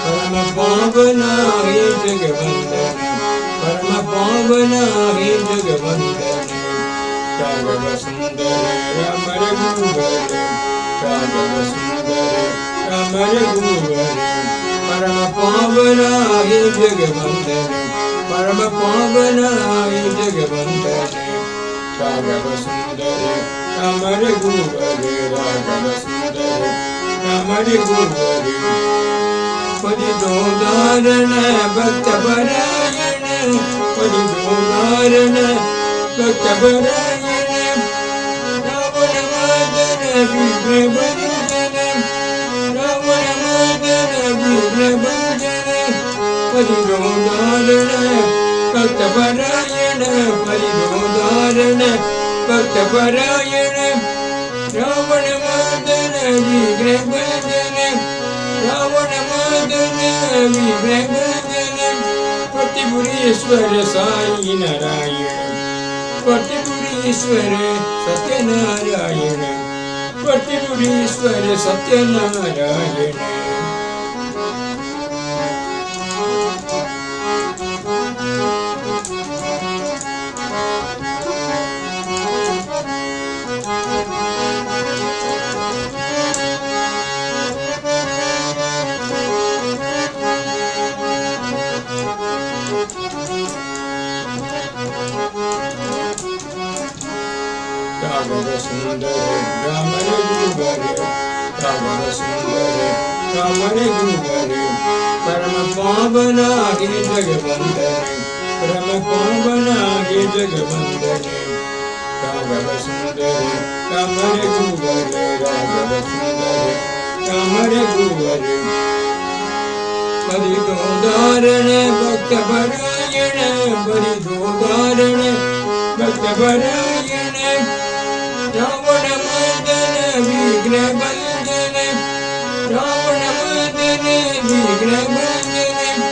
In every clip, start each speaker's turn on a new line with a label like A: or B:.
A: परम पावना हे जगवंदन परम पावना हे जगवंदन राघव सुंदर राम रघुवर राघव सुंदर राम रघुवर परम पावना हे जगवंदन परम पावना हे जगवंदन राघव सुंदर राम रघुवर राघव सुंदर राम रघुवर परिदोदारण भक्त परायण परिदोदारण भक्त परायण रावण मदन विघ्न भंजन रावण मदन विघ्न भंजन परिदोदारण भक्त परायण परिदोदारण भक्त परायण रावण मदन विघ्न भंजन रावण मदन विघ्न भंजन प्रतिपुरीश्वर साई नारायण प्रतिपुरीश्वर सत्यनारायण प्रतिपुरीश्वर सत्यनारायण राघव सुंदर राम रघुवर राघव सुंदर राम रघुवर परम पावना हे जगवंदन परम पावना हे जगवंदन राघव सुंदर राम रघुवर राघव सुंदर राम रघुवर परिदोदारण भक्त परायण परिदोदारण भक्त परायण रावण मदन विघ्न भंजन रावण मदन विघ्न भंजन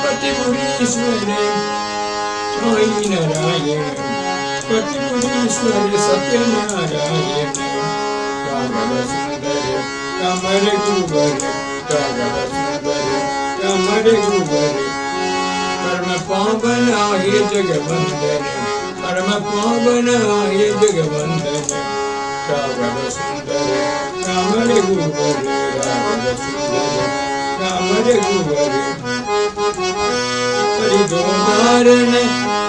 A: प्रतिपुरीश्वर साई नारायण प्रतिपुरीश्वर सत्यनारायण राघव सुंदर राम रघुवर राघव सुंदर राम रघुवर परम पावना हे जगवंदन परम पावना हे जगवंदन राघव सुंदर राम रघुवर राघव सुंदर राम रघुवर परिदोदारण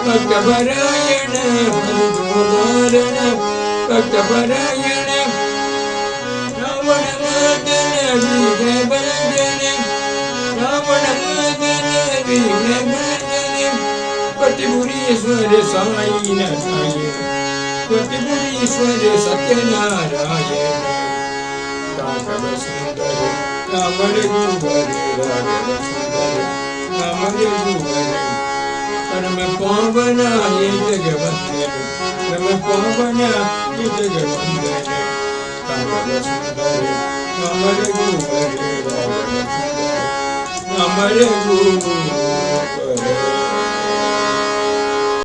A: भक्त परायण परिदोदारण भक्त परायण रावण मदन विघ्न भंजन रावण मदन विघ्न भंजन प्रतिपुरीश्वर साई नारायण प्रतिपुरीश्वर सत्यनारायण राघव सुंदर राम रघुवर राघव सुंदर राम रघुवर परम पावना हे जगवंदन परम पावना हे जगवंदन राघव सुंदर राम रघुवर राघव सुंदर राम रघुवर